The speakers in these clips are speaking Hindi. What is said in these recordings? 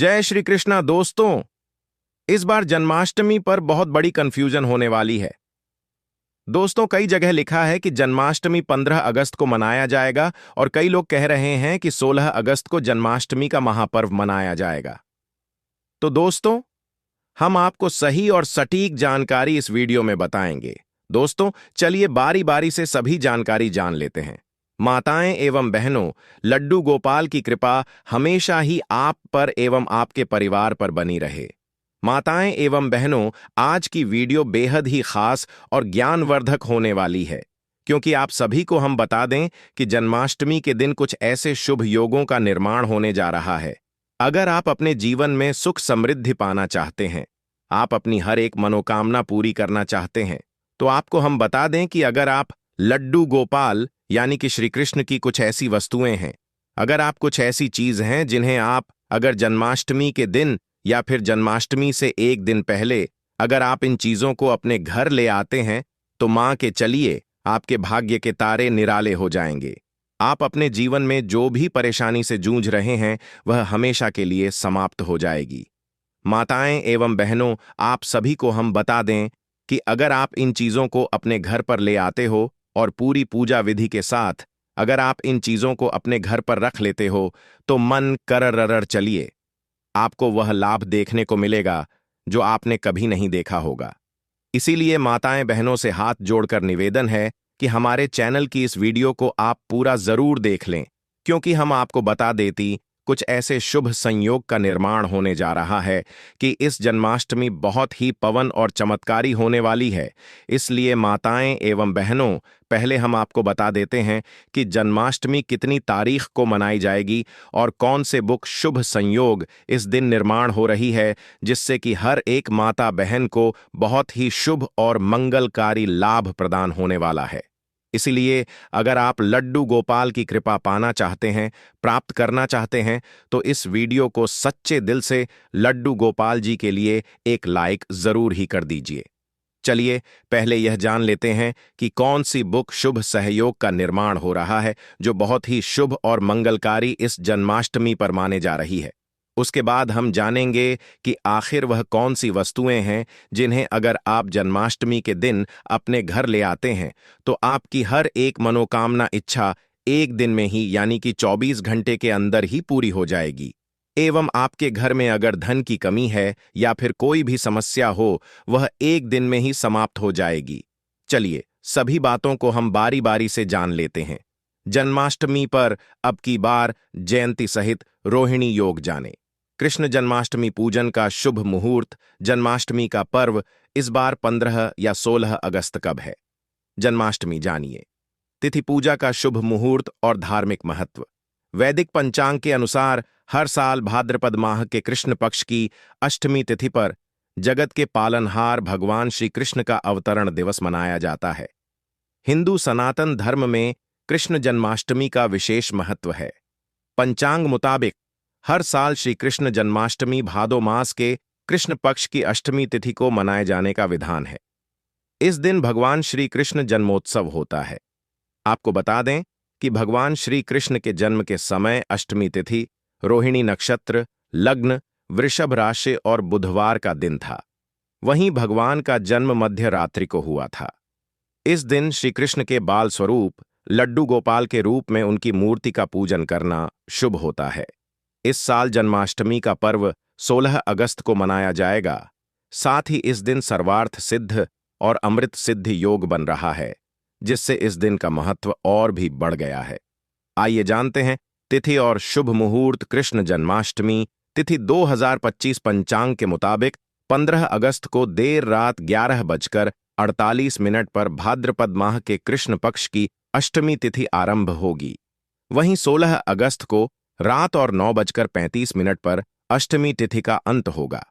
जय श्री कृष्णा दोस्तों। इस बार जन्माष्टमी पर बहुत बड़ी कंफ्यूजन होने वाली है। दोस्तों, कई जगह लिखा है कि जन्माष्टमी 15 अगस्त को मनाया जाएगा और कई लोग कह रहे हैं कि 16 अगस्त को जन्माष्टमी का महापर्व मनाया जाएगा। तो दोस्तों, हम आपको सही और सटीक जानकारी इस वीडियो में बताएंगे। दोस्तों, चलिए बारी बारी से सभी जानकारी जान लेते हैं। माताएं एवं बहनों, लड्डू गोपाल की कृपा हमेशा ही आप पर एवं आपके परिवार पर बनी रहे। माताएं एवं बहनों, आज की वीडियो बेहद ही खास और ज्ञानवर्धक होने वाली है, क्योंकि आप सभी को हम बता दें कि जन्माष्टमी के दिन कुछ ऐसे शुभ योगों का निर्माण होने जा रहा है। अगर आप अपने जीवन में सुख समृद्धि पाना चाहते हैं, आप अपनी हर एक मनोकामना पूरी करना चाहते हैं, तो आपको हम बता दें कि अगर आप लड्डू गोपाल यानी कि श्री कृष्ण की कुछ ऐसी वस्तुएं हैं, अगर आप कुछ ऐसी चीज हैं जिन्हें आप अगर जन्माष्टमी के दिन या फिर जन्माष्टमी से एक दिन पहले अगर आप इन चीजों को अपने घर ले आते हैं, तो मां के चलिए आपके भाग्य के तारे निराले हो जाएंगे। आप अपने जीवन में जो भी परेशानी से जूझ रहे हैं वह हमेशा के लिए समाप्त हो जाएगी। माताएं एवं बहनों, आप सभी को हम बता दें कि अगर आप इन चीजों को अपने घर पर ले आते हो और पूरी पूजा विधि के साथ अगर आप इन चीजों को अपने घर पर रख लेते हो, तो मन करररर चलिए आपको वह लाभ देखने को मिलेगा जो आपने कभी नहीं देखा होगा। इसीलिए माताएं बहनों से हाथ जोड़कर निवेदन है कि हमारे चैनल की इस वीडियो को आप पूरा जरूर देख लें, क्योंकि हम आपको बता देती कुछ ऐसे शुभ संयोग का निर्माण होने जा रहा है कि इस जन्माष्टमी बहुत ही पवन और चमत्कारी होने वाली है। इसलिए माताएं एवं बहनों, पहले हम आपको बता देते हैं कि जन्माष्टमी कितनी तारीख को मनाई जाएगी और कौन से बुक शुभ संयोग इस दिन निर्माण हो रही है, जिससे कि हर एक माता बहन को बहुत ही शुभ और मंगलकारी लाभ प्रदान होने वाला है। इसलिए अगर आप लड्डू गोपाल की कृपा पाना चाहते हैं, प्राप्त करना चाहते हैं, तो इस वीडियो को सच्चे दिल से लड्डू गोपाल जी के लिए एक लाइक जरूर ही कर दीजिए। चलिए पहले यह जान लेते हैं कि कौन सी बुक शुभ सहयोग का निर्माण हो रहा है, जो बहुत ही शुभ और मंगलकारी इस जन्माष्टमी पर माने जा रही है। उसके बाद हम जानेंगे कि आखिर वह कौन सी वस्तुएं हैं जिन्हें अगर आप जन्माष्टमी के दिन अपने घर ले आते हैं, तो आपकी हर एक मनोकामना इच्छा एक दिन में ही यानी कि 24 घंटे के अंदर ही पूरी हो जाएगी। एवं आपके घर में अगर धन की कमी है या फिर कोई भी समस्या हो, वह एक दिन में ही समाप्त हो जाएगी। चलिए सभी बातों को हम बारी बारी से जान लेते हैं। जन्माष्टमी पर अब की बार जयंती सहित रोहिणी योग जाने। कृष्ण जन्माष्टमी पूजन का शुभ मुहूर्त, जन्माष्टमी का पर्व इस बार 15 या 16 अगस्त कब है? जन्माष्टमी जानिए। तिथि, पूजा का शुभ मुहूर्त और धार्मिक महत्व। वैदिक पंचांग के अनुसार हर साल भाद्रपद माह के कृष्ण पक्ष की अष्टमी तिथि पर जगत के पालनहार भगवान श्री कृष्ण का अवतरण दिवस मनाया जाता है। हिंदू सनातन धर्म में कृष्ण जन्माष्टमी का विशेष महत्व है। पंचांग मुताबिक हर साल श्री कृष्ण जन्माष्टमी भादो मास के कृष्ण पक्ष की अष्टमी तिथि को मनाए जाने का विधान है। इस दिन भगवान श्री कृष्ण जन्मोत्सव होता है। आपको बता दें कि भगवान श्री कृष्ण के जन्म के समय अष्टमी तिथि, रोहिणी नक्षत्र, लग्न, वृषभ राशि और बुधवार का दिन था। वहीं भगवान का जन्म मध्य रात्रि को हुआ था। इस दिन श्री कृष्ण के बाल स्वरूप लड्डू गोपाल के रूप में उनकी मूर्ति का पूजन करना शुभ होता है। इस साल जन्माष्टमी का पर्व 16 अगस्त को मनाया जाएगा। साथ ही इस दिन सर्वार्थ सिद्ध और अमृत सिद्धि योग बन रहा है, जिससे इस दिन का महत्व और भी बढ़ गया है। आइए जानते हैं तिथि और शुभ मुहूर्त। कृष्ण जन्माष्टमी तिथि 2025 पंचांग के मुताबिक 15 अगस्त को देर रात 11:48 पर भाद्रपद माह के कृष्ण पक्ष की अष्टमी तिथि आरंभ होगी। वहीं 16 अगस्त को रात और 9:35 पर अष्टमी तिथि का अंत होगा।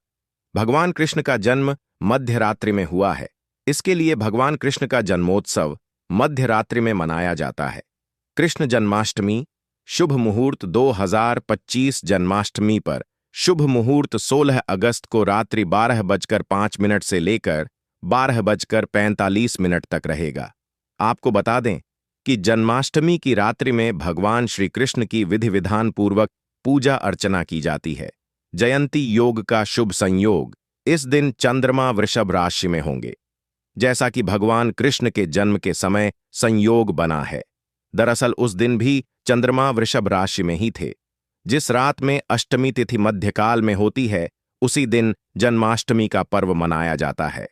भगवान कृष्ण का जन्म मध्य रात्रि में हुआ है। इसके लिए भगवान कृष्ण का जन्मोत्सव मध्य रात्रि में मनाया जाता है। कृष्ण जन्माष्टमी शुभ मुहूर्त 2025 जन्माष्टमी पर शुभ मुहूर्त 16 अगस्त को रात्रि 12:05 से लेकर 12:45 तक रहेगा। आपको बता दें कि जन्माष्टमी की रात्रि में भगवान श्री कृष्ण की विधि विधान पूर्वक पूजा अर्चना की जाती है। जयंती योग का शुभ संयोग। इस दिन चंद्रमा वृषभ राशि में होंगे, जैसा कि भगवान कृष्ण के जन्म के समय संयोग बना है। दरअसल उस दिन भी चंद्रमा वृषभ राशि में ही थे। जिस रात में अष्टमी तिथि मध्यकाल में होती है, उसी दिन जन्माष्टमी का पर्व मनाया जाता है।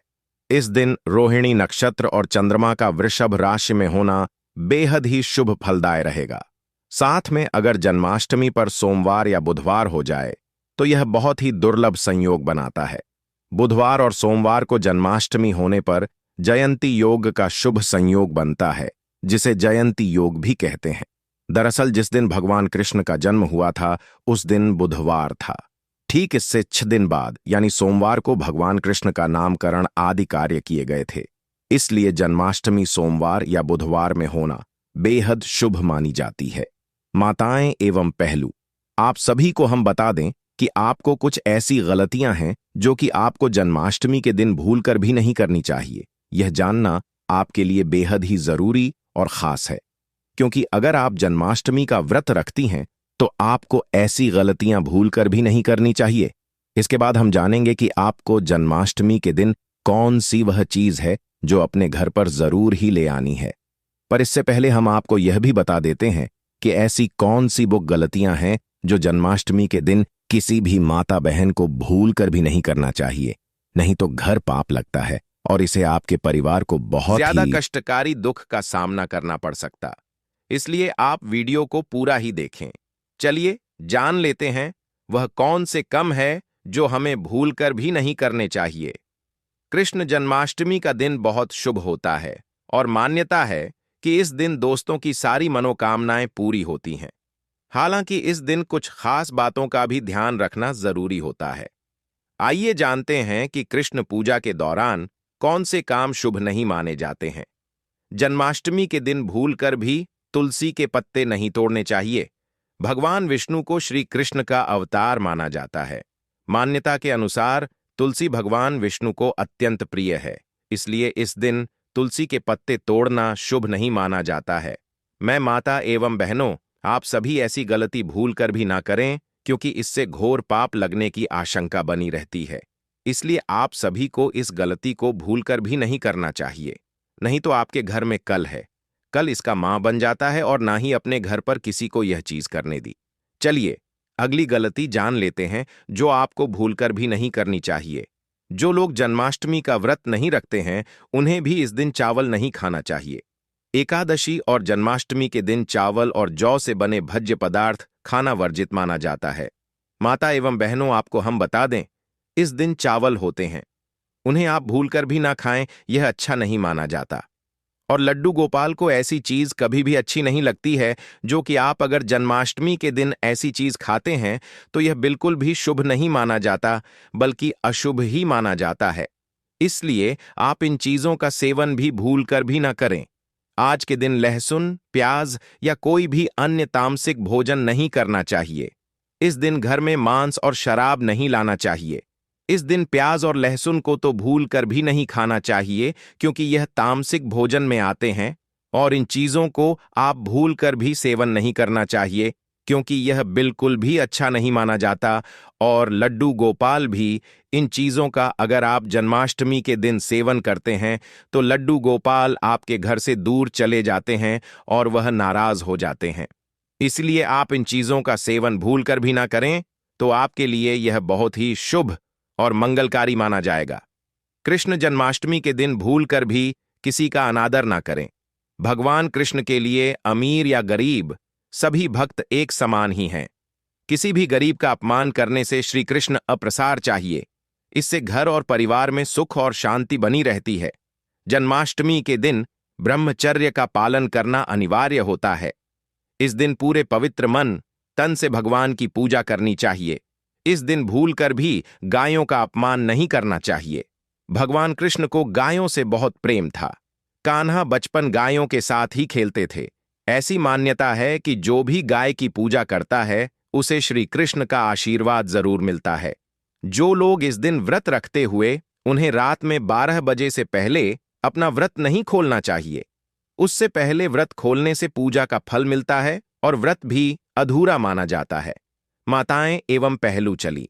इस दिन रोहिणी नक्षत्र और चंद्रमा का वृषभ राशि में होना बेहद ही शुभ फलदायक रहेगा। साथ में अगर जन्माष्टमी पर सोमवार या बुधवार हो जाए तो यह बहुत ही दुर्लभ संयोग बनाता है। बुधवार और सोमवार को जन्माष्टमी होने पर जयंती योग का शुभ संयोग बनता है, जिसे जयंती योग भी कहते हैं। दरअसल जिस दिन भगवान कृष्ण का जन्म हुआ था उस दिन बुधवार था। ठीक इससे 6 दिन बाद यानी सोमवार को भगवान कृष्ण का नामकरण आदि कार्य किए गए थे। इसलिए जन्माष्टमी सोमवार या बुधवार में होना बेहद शुभ मानी जाती है। माताएं एवं पहलू, आप सभी को हम बता दें कि आपको कुछ ऐसी गलतियां हैं जो कि आपको जन्माष्टमी के दिन भूलकर भी नहीं करनी चाहिए। यह जानना आपके लिए बेहद ही जरूरी और खास है, क्योंकि अगर आप जन्माष्टमी का व्रत रखती हैं तो आपको ऐसी गलतियां भूलकर भी नहीं करनी चाहिए। इसके बाद हम जानेंगे कि आपको जन्माष्टमी के दिन कौन सी वह चीज है जो अपने घर पर जरूर ही ले आनी है। पर इससे पहले हम आपको यह भी बता देते हैं कि ऐसी कौन सी वो गलतियां हैं जो जन्माष्टमी के दिन किसी भी माता बहन को भूलकर भी नहीं करना चाहिए, नहीं तो घर पाप लगता है और इसे आपके परिवार को बहुत ज्यादा कष्टकारी दुख का सामना करना पड़ सकता। इसलिए आप वीडियो को पूरा ही देखें। चलिए जान लेते हैं वह कौन से कम है जो हमें भूलकर भी नहीं करने चाहिए। कृष्ण जन्माष्टमी का दिन बहुत शुभ होता है और मान्यता है कि इस दिन दोस्तों की सारी मनोकामनाएं पूरी होती हैं। हालांकि इस दिन कुछ खास बातों का भी ध्यान रखना जरूरी होता है। आइए जानते हैं कि कृष्ण पूजा के दौरान कौन से काम शुभ नहीं माने जाते हैं। जन्माष्टमी के दिन भूलकर भी तुलसी के पत्ते नहीं तोड़ने चाहिए। भगवान विष्णु को श्री कृष्ण का अवतार माना जाता है। मान्यता के अनुसार तुलसी भगवान विष्णु को अत्यंत प्रिय है, इसलिए इस दिन तुलसी के पत्ते तोड़ना शुभ नहीं माना जाता है। मैं माता एवं बहनों, आप सभी ऐसी गलती भूलकर भी ना करें, क्योंकि इससे घोर पाप लगने की आशंका बनी रहती है। इसलिए आप सभी को इस गलती को भूलकर भी नहीं करना चाहिए, नहीं तो आपके घर में कल इसका मां बन जाता है और ना ही अपने घर पर किसी को यह चीज करने दी। चलिए अगली गलती जान लेते हैं जो आपको भूलकर भी नहीं करनी चाहिए। जो लोग जन्माष्टमी का व्रत नहीं रखते हैं उन्हें भी इस दिन चावल नहीं खाना चाहिए। एकादशी और जन्माष्टमी के दिन चावल और जौ से बने भोज्य पदार्थ खाना वर्जित माना जाता है। माता एवं बहनों, आपको हम बता दें, इस दिन चावल होते हैं, उन्हें आप भूलकर भी ना खाएं, यह अच्छा नहीं माना जाता। और लड्डू गोपाल को ऐसी चीज कभी भी अच्छी नहीं लगती है जो कि आप अगर जन्माष्टमी के दिन ऐसी चीज खाते हैं तो यह बिल्कुल भी शुभ नहीं माना जाता, बल्कि अशुभ ही माना जाता है। इसलिए आप इन चीजों का सेवन भी भूलकर भी ना करें। आज के दिन लहसुन, प्याज या कोई भी अन्य तामसिक भोजन नहीं करना चाहिए। इस दिन घर में मांस और शराब नहीं लाना चाहिए। इस दिन प्याज और लहसुन को तो भूल कर भी नहीं खाना चाहिए, क्योंकि यह तामसिक भोजन में आते हैं और इन चीजों को आप भूल कर भी सेवन नहीं करना चाहिए, क्योंकि यह बिल्कुल भी अच्छा नहीं माना जाता। और लड्डू गोपाल भी, इन चीजों का अगर आप जन्माष्टमी के दिन सेवन करते हैं तो लड्डू गोपाल आपके घर से दूर चले जाते हैं और वह नाराज हो जाते हैं। इसलिए आप इन चीजों का सेवन भूल कर भी ना करें, तो आपके लिए यह बहुत ही शुभ और मंगलकारी माना जाएगा। कृष्ण जन्माष्टमी के दिन भूलकर भी किसी का अनादर ना करें। भगवान कृष्ण के लिए अमीर या गरीब सभी भक्त एक समान ही हैं। किसी भी गरीब का अपमान करने से श्री कृष्ण अप्रसार चाहिए। इससे घर और परिवार में सुख और शांति बनी रहती है। जन्माष्टमी के दिन ब्रह्मचर्य का पालन करना अनिवार्य होता है। इस दिन पूरे पवित्र मन तन से भगवान की पूजा करनी चाहिए। इस दिन भूलकर भी गायों का अपमान नहीं करना चाहिए। भगवान कृष्ण को गायों से बहुत प्रेम था। कान्हा बचपन गायों के साथ ही खेलते थे। ऐसी मान्यता है कि जो भी गाय की पूजा करता है उसे श्री कृष्ण का आशीर्वाद जरूर मिलता है। जो लोग इस दिन व्रत रखते हुए उन्हें रात में 12 बजे से पहले अपना व्रत नहीं खोलना चाहिए। उससे पहले व्रत खोलने से पूजा का फल मिलता है और व्रत भी अधूरा माना जाता है। माताएं एवं पहलू चली,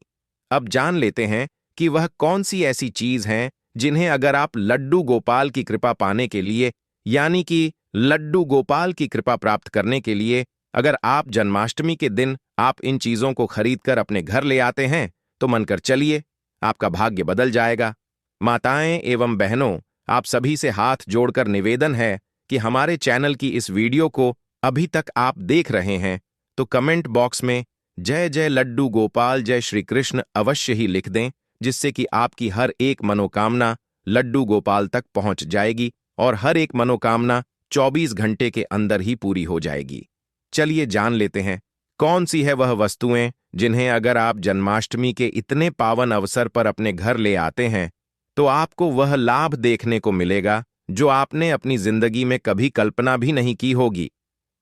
अब जान लेते हैं कि वह कौन सी ऐसी चीज हैं जिन्हें अगर आप लड्डू गोपाल की कृपा पाने के लिए, यानी कि लड्डू गोपाल की कृपा प्राप्त करने के लिए, अगर आप जन्माष्टमी के दिन आप इन चीजों को खरीद कर अपने घर ले आते हैं तो मनकर चलिए, आपका भाग्य बदल जाएगा। माताएं एवं बहनों, आप सभी से हाथ जोड़कर निवेदन है कि हमारे चैनल की इस वीडियो को अभी तक आप देख रहे हैं तो कमेंट बॉक्स में जय जय लड्डू गोपाल जय श्री कृष्ण अवश्य ही लिख दें, जिससे कि आपकी हर एक मनोकामना लड्डू गोपाल तक पहुंच जाएगी और हर एक मनोकामना 24 घंटे के अंदर ही पूरी हो जाएगी। चलिए जान लेते हैं कौन सी है वह वस्तुएं जिन्हें अगर आप जन्माष्टमी के इतने पावन अवसर पर अपने घर ले आते हैं तो आपको वह लाभ देखने को मिलेगा जो आपने अपनी जिंदगी में कभी कल्पना भी नहीं की होगी।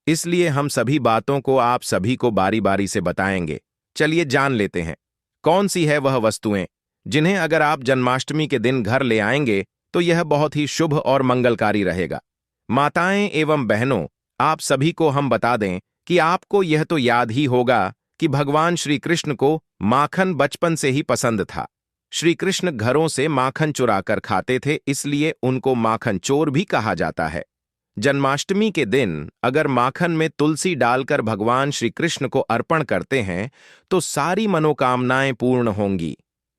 इसलिए हम सभी बातों को आप सभी को बारी बारी से बताएंगे। चलिए जान लेते हैं कौन सी है वह वस्तुएं जिन्हें अगर आप जन्माष्टमी के दिन घर ले आएंगे तो यह बहुत ही शुभ और मंगलकारी रहेगा। माताएं एवं बहनों, आप सभी को हम बता दें कि आपको यह तो याद ही होगा कि भगवान श्री कृष्ण को माखन बचपन से ही पसंद था। श्री कृष्ण घरों से माखन चुरा कर खाते थे, इसलिए उनको माखन चोर भी कहा जाता है। जन्माष्टमी के दिन अगर माखन में तुलसी डालकर भगवान श्री कृष्ण को अर्पण करते हैं तो सारी मनोकामनाएं पूर्ण होंगी।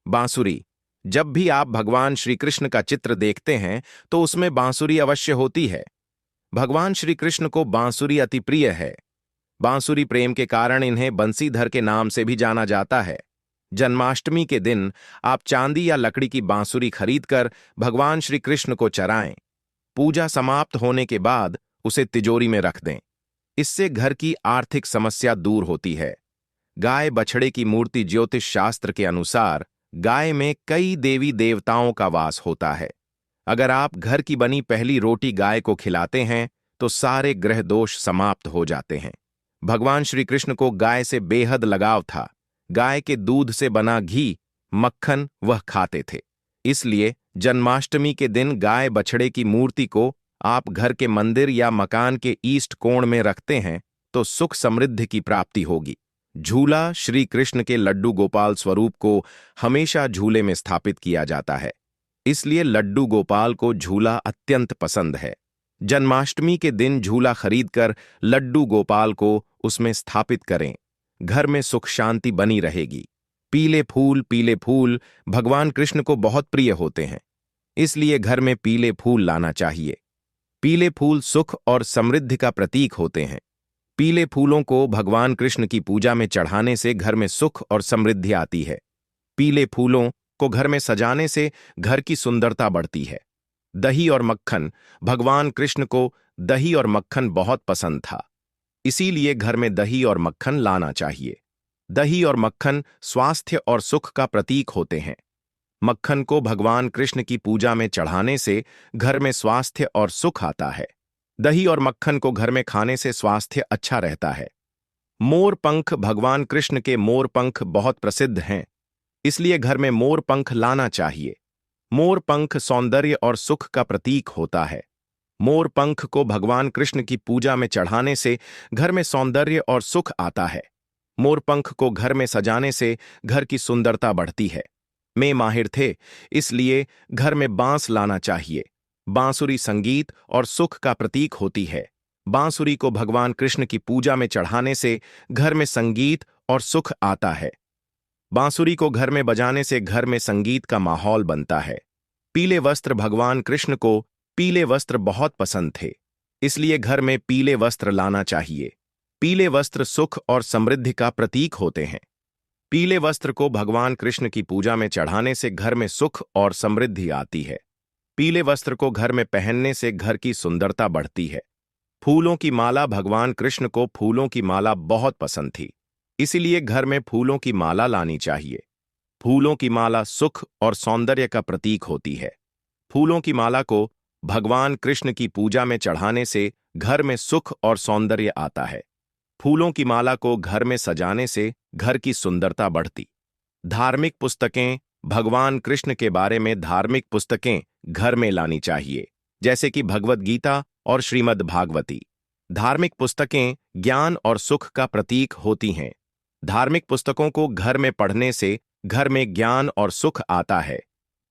बांसुरी, जब भी आप भगवान श्री कृष्ण का चित्र देखते हैं तो उसमें बांसुरी अवश्य होती है। भगवान श्री कृष्ण को बांसुरी अति प्रिय है। बांसुरी प्रेम के कारण इन्हें बंसीधर के नाम से भी जाना जाता है। जन्माष्टमी के दिन आप चांदी या लकड़ी की बांसुरी खरीदकर भगवान श्री कृष्ण को चराएं। पूजा समाप्त होने के बाद उसे तिजोरी में रख दें। इससे घर की आर्थिक समस्या दूर होती है। गाय बछड़े की मूर्ति ज्योतिष शास्त्र के अनुसार गाय में कई देवी देवताओं का वास होता है। अगर आप घर की बनी पहली रोटी गाय को खिलाते हैं तो सारे ग्रह दोष समाप्त हो जाते हैं। भगवान श्री कृष्ण को गाय से बेहद लगाव था। गाय के दूध से बना घी, मक्खन वह खाते थे। इसलिए जन्माष्टमी के दिन गाय बछड़े की मूर्ति को आप घर के मंदिर या मकान के ईस्ट कोण में रखते हैं तो सुख समृद्धि की प्राप्ति होगी। झूला, श्री कृष्ण के लड्डू गोपाल स्वरूप को हमेशा झूले में स्थापित किया जाता है, इसलिए लड्डू गोपाल को झूला अत्यंत पसंद है। जन्माष्टमी के दिन झूला खरीदकर लड्डू गोपाल को उसमें स्थापित करें। घर में सुख शांति बनी रहेगी। पीले फूल भगवान कृष्ण को बहुत प्रिय होते हैं, इसलिए घर में पीले फूल लाना चाहिए। पीले फूल सुख और समृद्धि का प्रतीक होते हैं। पीले फूलों को भगवान कृष्ण की पूजा में चढ़ाने से घर में सुख और समृद्धि आती है। पीले फूलों को घर में सजाने से घर की सुंदरता बढ़ती है। दही और मक्खन, भगवान कृष्ण को दही और मक्खन बहुत पसंद था, इसीलिए घर में दही और मक्खन लाना चाहिए। दही और मक्खन स्वास्थ्य और सुख का प्रतीक होते हैं। मक्खन को भगवान कृष्ण की पूजा में चढ़ाने से घर में स्वास्थ्य और सुख आता है। दही और मक्खन को घर में खाने से स्वास्थ्य अच्छा रहता है। मोर पंख, भगवान कृष्ण के मोर पंख बहुत प्रसिद्ध हैं, इसलिए घर में मोर पंख लाना चाहिए। मोर पंख सौंदर्य और सुख का प्रतीक होता है। मोर पंख को भगवान कृष्ण की पूजा में चढ़ाने से घर में सौंदर्य और सुख आता है। मोर पंख को घर में सजाने से घर की सुंदरता बढ़ती है। में माहिर थे, इसलिए घर में बांस लाना चाहिए। बांसुरी संगीत और सुख का प्रतीक होती है। बांसुरी को भगवान कृष्ण की पूजा में चढ़ाने से घर में संगीत और सुख आता है। बांसुरी को घर में बजाने से घर में संगीत का माहौल बनता है। पीले वस्त्र, भगवान कृष्ण को पीले वस्त्र बहुत पसंद थे, इसलिए घर में पीले वस्त्र लाना चाहिए। पीले वस्त्र सुख और समृद्धि का प्रतीक होते हैं। पीले वस्त्र को भगवान कृष्ण की पूजा में चढ़ाने से घर में सुख और समृद्धि आती है। पीले वस्त्र को घर में पहनने से घर की सुंदरता बढ़ती है। फूलों की माला, भगवान कृष्ण को फूलों की माला बहुत पसंद थी, इसीलिए घर में फूलों की माला लानी चाहिए। फूलों की माला सुख और सौंदर्य का प्रतीक होती है। फूलों की माला को भगवान कृष्ण की पूजा में चढ़ाने से घर में सुख और सौंदर्य आता है। फूलों की माला को घर में सजाने से घर की सुंदरता बढ़ती। धार्मिक पुस्तकें, भगवान कृष्ण के बारे में धार्मिक पुस्तकें घर में लानी चाहिए, जैसे कि भगवद गीता और श्रीमद् भागवती। धार्मिक पुस्तकें ज्ञान और सुख का प्रतीक होती हैं। धार्मिक पुस्तकों को घर में पढ़ने से घर में ज्ञान और सुख आता है।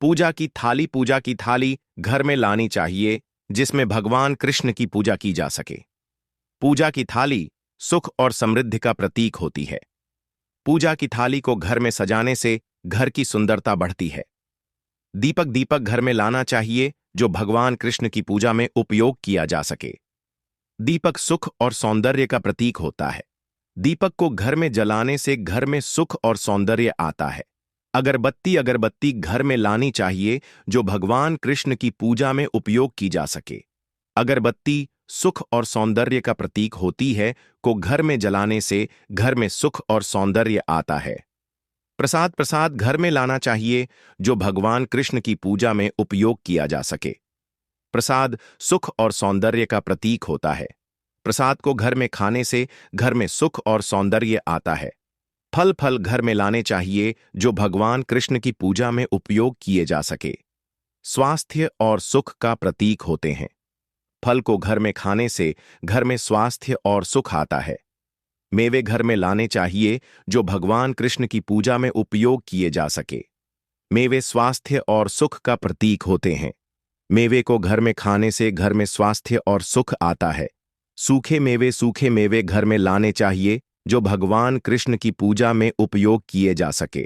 पूजा की थाली घर में लानी चाहिए, जिसमें भगवान कृष्ण की पूजा की जा सके। पूजा की थाली सुख और समृद्धि का प्रतीक होती है। पूजा की थाली को घर में सजाने से घर की सुंदरता बढ़ती है। दीपक घर में लाना चाहिए, जो भगवान कृष्ण की पूजा में उपयोग किया जा सके। दीपक सुख और सौंदर्य का प्रतीक होता है। दीपक को घर में जलाने से घर में सुख और सौंदर्य आता है। अगरबत्ती घर में लानी चाहिए, जो भगवान कृष्ण की पूजा में उपयोग की जा सके। अगरबत्ती सुख और सौंदर्य का प्रतीक होती है, को घर में जलाने से घर में सुख और सौंदर्य आता है। प्रसाद घर में लाना चाहिए, जो भगवान कृष्ण की पूजा में उपयोग किया जा सके। प्रसाद सुख और सौंदर्य का प्रतीक होता है। प्रसाद को घर में खाने से घर में सुख और सौंदर्य आता है। फल घर में लाने चाहिए, जो भगवान कृष्ण की पूजा में उपयोग किए जा सके। स्वास्थ्य और सुख का प्रतीक होते हैं। फल को घर में खाने से घर में स्वास्थ्य और सुख आता है। मेवे घर में लाने चाहिए, जो भगवान कृष्ण की पूजा में उपयोग किए जा सके। मेवे स्वास्थ्य और सुख का प्रतीक होते हैं। मेवे को घर में खाने से घर में स्वास्थ्य और सुख आता है। सूखे मेवे घर में लाने चाहिए, जो भगवान कृष्ण की पूजा में उपयोग किए जा सके।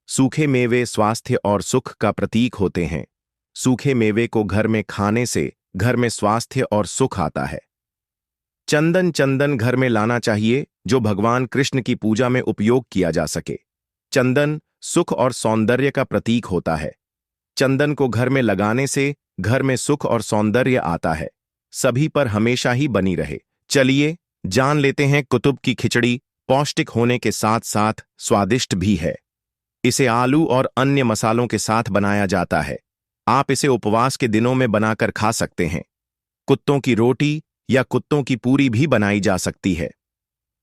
सूखे मेवे स्वास्थ्य और सुख का प्रतीक होते हैं। सूखे मेवे को घर में खाने से घर में स्वास्थ्य और सुख आता है। चंदन घर में लाना चाहिए, जो भगवान कृष्ण की पूजा में उपयोग किया जा सके। चंदन सुख और सौंदर्य का प्रतीक होता है। चंदन को घर में लगाने से घर में सुख और सौंदर्य आता है। सभी पर हमेशा ही बनी रहे। चलिए जान लेते हैं कुतुब की खिचड़ी पौष्टिक होने के साथ साथ स्वादिष्ट भी है। इसे आलू और अन्य मसालों के साथ बनाया जाता है। आप इसे उपवास के दिनों में बनाकर खा सकते हैं। कुत्तों की रोटी या कुत्तों की पूरी भी बनाई जा सकती है।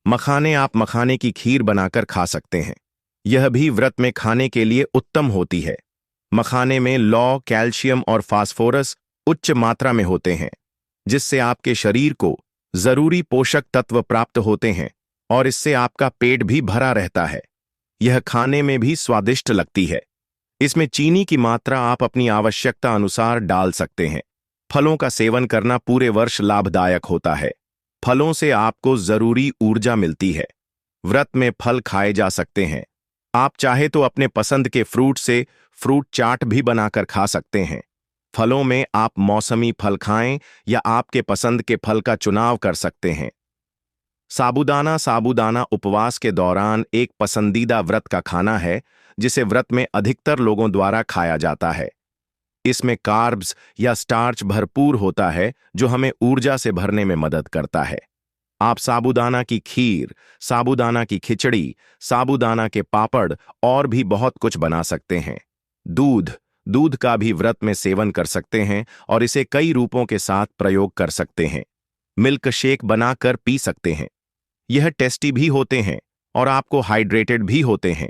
मखाने आप मखाने की खीर बनाकर खा सकते हैं। यह भी व्रत में खाने के लिए उत्तम होती है। मखाने में लौ, कैल्शियम और फास्फोरस उच्च मात्रा में होते हैं, जिससे आपके शरीर को जरूरी पोषक तत्व प्राप्त होते हैं और इससे आपका पेट भी भरा रहता है। यह खाने में भी स्वादिष्ट लगती है। इसमें चीनी की मात्रा आप अपनी आवश्यकता अनुसार डाल सकते हैं। फलों का सेवन करना पूरे वर्ष लाभदायक होता है। फलों से आपको जरूरी ऊर्जा मिलती है। व्रत में फल खाए जा सकते हैं। आप चाहे तो अपने पसंद के फ्रूट से फ्रूट चाट भी बनाकर खा सकते हैं। फलों में आप मौसमी फल खाएं या आपके पसंद के फल का चुनाव कर सकते हैं। साबूदाना उपवास के दौरान एक पसंदीदा व्रत का खाना है, जिसे व्रत में अधिकतर लोगों द्वारा खाया जाता है। इसमें कार्ब्स या स्टार्च भरपूर होता है, जो हमें ऊर्जा से भरने में मदद करता है। आप साबूदाना की खीर, साबूदाना की खिचड़ी, साबूदाना के पापड़ और भी बहुत कुछ बना सकते हैं। दूध का भी व्रत में सेवन कर सकते हैं और इसे कई रूपों के साथ प्रयोग कर सकते हैं। मिल्क शेक बनाकर पी सकते हैं। यह टेस्टी भी होते हैं और आपको हाइड्रेटेड भी होते हैं।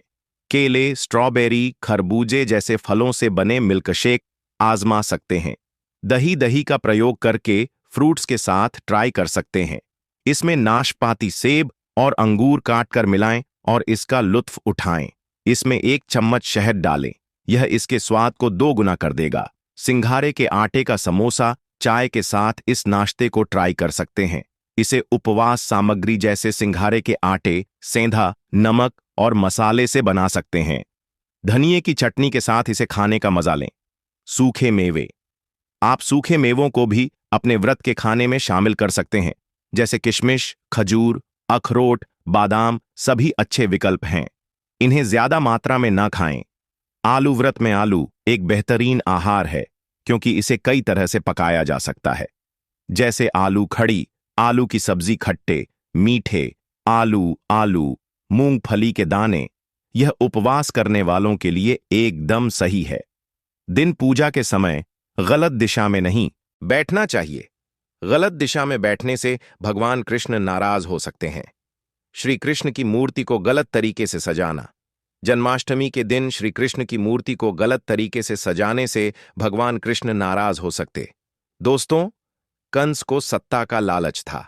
केले, स्ट्रॉबेरी, खरबूजे जैसे फलों से बने मिल्क शेक आजमा सकते हैं। दही का प्रयोग करके फ्रूट्स के साथ ट्राई कर सकते हैं। इसमें नाशपाती सेब और अंगूर काटकर मिलाएं और इसका लुत्फ उठाएं। इसमें 1 चम्मच शहद डालें। यह इसके स्वाद को 2 गुना कर देगा। सिंघारे के आटे का समोसा चाय के साथ इस नाश्ते को ट्राई कर सकते हैं। इसे उपवास सामग्री जैसे सिंघारे के आटे, सेंधा, नमक और मसाले से बना सकते हैं। धनिये की चटनी के साथ इसे खाने का मजा लें। सूखे मेवे। आप सूखे मेवों को भी अपने व्रत के खाने में शामिल कर सकते हैं, जैसे किशमिश, खजूर, अखरोट, बादाम सभी अच्छे विकल्प हैं। इन्हें ज्यादा मात्रा में ना खाएं। आलू व्रत में आलू एक बेहतरीन आहार है, क्योंकि इसे कई तरह से पकाया जा सकता है, जैसे आलू खड़ी, आलू की सब्जी खट्टे, मीठे, आलू, मूंगफली के दाने। यह उपवास करने वालों के लिए एकदम सही है। दिन पूजा के समय गलत दिशा में नहीं बैठना चाहिए। गलत दिशा में बैठने से भगवान कृष्ण नाराज हो सकते हैं। श्री कृष्ण की मूर्ति को गलत तरीके से सजाना। जन्माष्टमी के दिन श्री कृष्ण की मूर्ति को गलत तरीके से सजाने से भगवान कृष्ण नाराज हो सकते। दोस्तों, कंस को सत्ता का लालच था।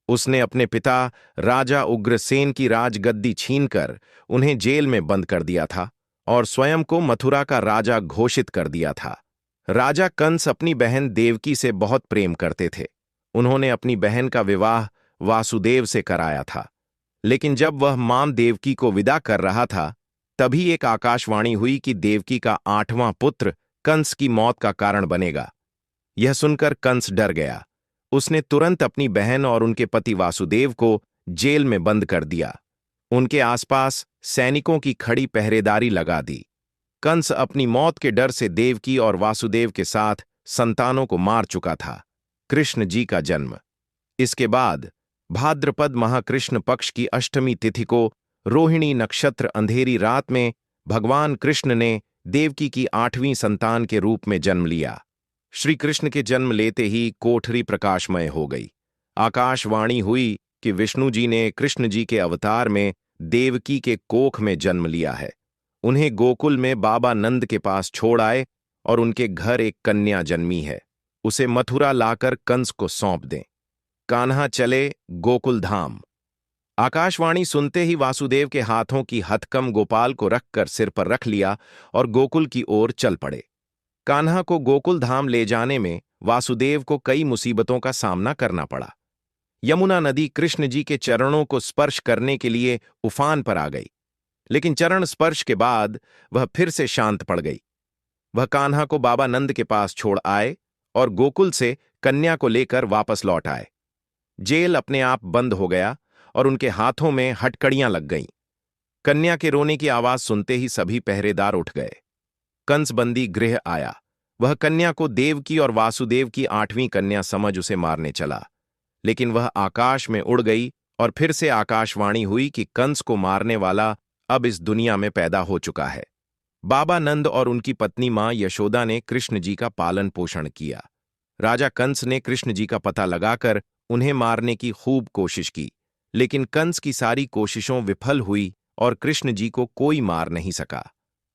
उसने अपने पिता राजा उग्रसेन की राजगद्दी छीनकर उन्हें जेल में बंद कर दिया था और स्वयं को मथुरा का राजा घोषित कर दिया था। राजा कंस अपनी बहन देवकी से बहुत प्रेम करते थे। उन्होंने अपनी बहन का विवाह वासुदेव से कराया था। लेकिन जब वह मां देवकी को विदा कर रहा था, तभी एक आकाशवाणी हुई कि देवकी का 8वां पुत्र कंस की मौत का कारण बनेगा। यह सुनकर कंस डर गया। उसने तुरंत अपनी बहन और उनके पति वासुदेव को जेल में बंद कर दिया। उनके आसपास सैनिकों की खड़ी पहरेदारी लगा दी। कंस अपनी मौत के डर से देवकी और वासुदेव के साथ संतानों को मार चुका था। कृष्ण जी का जन्म। इसके बाद भाद्रपद माह कृष्ण पक्ष की अष्टमी तिथि को रोहिणी नक्षत्र अंधेरी रात में भगवान कृष्ण ने देवकी की 8वीं संतान के रूप में जन्म लिया। श्री कृष्ण के जन्म लेते ही कोठरी प्रकाशमय हो गई। आकाशवाणी हुई कि विष्णु जी ने कृष्ण जी के अवतार में देवकी के कोख में जन्म लिया है। उन्हें गोकुल में बाबा नंद के पास छोड़ आए और उनके घर एक कन्या जन्मी है। उसे मथुरा लाकर कंस को सौंप दें। कान्हा चले गोकुल धाम। आकाशवाणी सुनते ही वासुदेव के हाथों की हथकम गोपाल को रखकर सिर पर रख लिया और गोकुल की ओर चल पड़े। कान्हा को गोकुल धाम ले जाने में वासुदेव को कई मुसीबतों का सामना करना पड़ा। यमुना नदी कृष्ण जी के चरणों को स्पर्श करने के लिए उफान पर आ गई, लेकिन चरण स्पर्श के बाद वह फिर से शांत पड़ गई। वह कान्हा को बाबा नंद के पास छोड़ आए और गोकुल से कन्या को लेकर वापस लौट आए। जेल अपने आप बंद हो गया और उनके हाथों में हथकड़ियां लग गईं। कन्या के रोने की आवाज सुनते ही सभी पहरेदार उठ गए। कंस बंदी गृह आया। वह कन्या को देवकी और वासुदेव की 8वीं कन्या समझ उसे मारने चला, लेकिन वह आकाश में उड़ गई और फिर से आकाशवाणी हुई कि कंस को मारने वाला अब इस दुनिया में पैदा हो चुका है। बाबा नंद और उनकी पत्नी मां यशोदा ने कृष्ण जी का पालन पोषण किया। राजा कंस ने कृष्ण जी का पता लगाकर उन्हें मारने की खूब कोशिश की, लेकिन कंस की सारी कोशिशों विफल हुई और कृष्ण जी को कोई मार नहीं सका।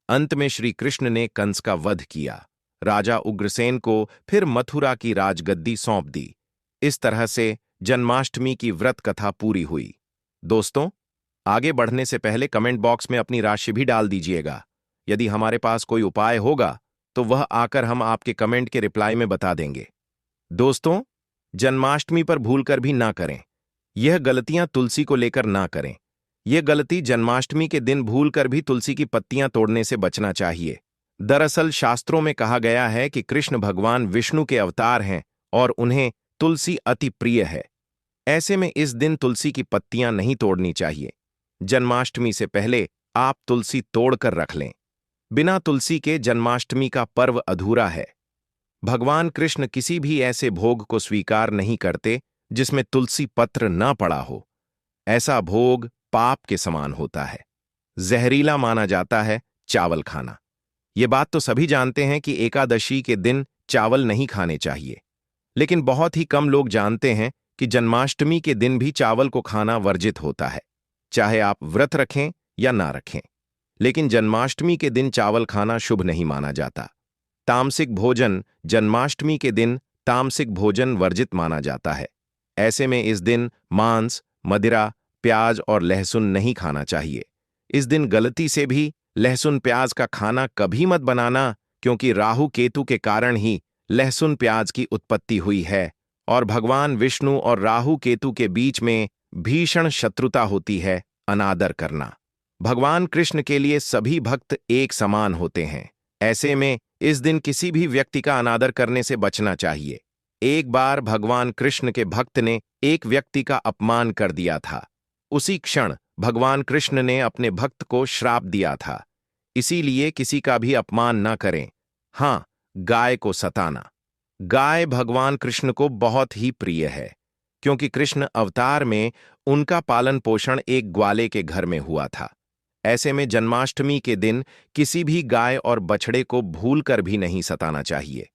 अंत में श्री कृष्ण ने कंस का वध किया। राजा उग्रसेन को फिर मथुरा की राजगद्दी सौंप दी। इस तरह से जन्माष्टमी की व्रत कथा पूरी हुई। दोस्तों, आगे बढ़ने से पहले कमेंट बॉक्स में अपनी राशि भी डाल दीजिएगा। यदि हमारे पास कोई उपाय होगा तो वह आकर हम आपके कमेंट के रिप्लाई में बता देंगे। दोस्तों, जन्माष्टमी पर भूलकर भी ना करें। यह गलतियां तुलसी को लेकर ना करें। यह गलती जन्माष्टमी के दिन भूलकर भी तुलसी की पत्तियां तोड़ने से बचना चाहिए। दरअसल शास्त्रों में कहा गया है कि कृष्ण भगवान विष्णु के अवतार हैं और उन्हें तुलसी अति प्रिय है। ऐसे में इस दिन तुलसी की पत्तियां नहीं तोड़नी चाहिए। जन्माष्टमी से पहले आप तुलसी तोड़कर रख लें। बिना तुलसी के जन्माष्टमी का पर्व अधूरा है। भगवान कृष्ण किसी भी ऐसे भोग को स्वीकार नहीं करते जिसमें तुलसी पत्र न पड़ा हो। ऐसा भोग पाप के समान होता है। जहरीला माना जाता है चावल खाना। ये बात तो सभी जानते हैं कि एकादशी के दिन चावल नहीं खाने चाहिए, लेकिन बहुत ही कम लोग जानते हैं कि जन्माष्टमी के दिन भी चावल को खाना वर्जित होता है, चाहे आप व्रत रखें या ना रखें। लेकिन जन्माष्टमी के दिन चावल खाना शुभ नहीं माना जाता। तामसिक भोजन जन्माष्टमी के दिन तामसिक भोजन वर्जित माना जाता है। ऐसे में इस दिन मांस, मदिरा, प्याज और लहसुन नहीं खाना चाहिए। इस दिन गलती से भी लहसुन प्याज का खाना कभी मत बनाना, क्योंकि राहु केतु के कारण ही लहसुन प्याज की उत्पत्ति हुई है और भगवान विष्णु और राहु केतु के बीच में भीषण शत्रुता होती है। अनादर करना। भगवान कृष्ण के लिए सभी भक्त एक समान होते हैं। ऐसे में इस दिन किसी भी व्यक्ति का अनादर करने से बचना चाहिए। एक बार भगवान कृष्ण के भक्त ने एक व्यक्ति का अपमान कर दिया था। उसी क्षण भगवान कृष्ण ने अपने भक्त को श्राप दिया था। इसीलिए किसी का भी अपमान न करें। हाँ, गाय को सताना। गाय भगवान कृष्ण को बहुत ही प्रिय है, क्योंकि कृष्ण अवतार में उनका पालन पोषण एक ग्वाले के घर में हुआ था। ऐसे में जन्माष्टमी के दिन किसी भी गाय और बछड़े को भूलकर भी नहीं सताना चाहिए।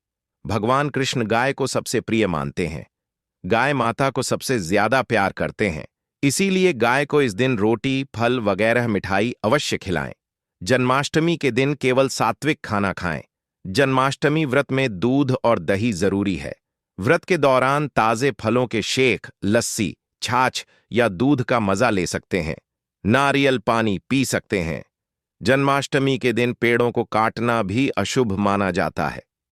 भगवान कृष्ण गाय को सबसे प्रिय मानते हैं। गाय माता को सबसे ज्यादा प्यार करते हैं। इसीलिए गाय को इस दिन रोटी, फल वगैरह मिठाई अवश्य खिलाएं। जन्माष्टमी के दिन केवल सात्विक खाना खाएं। जन्माष्टमी व्रत में दूध और दही जरूरी है। व्रत के दौरान ताजे फलों के शेक, लस्सी, छाछ या दूध का मजा ले सकते हैं। नारियल पानी पी सकते हैं। जन्माष्टमी के दिन पेड़ों को काटना भी अशुभ माना जाता है।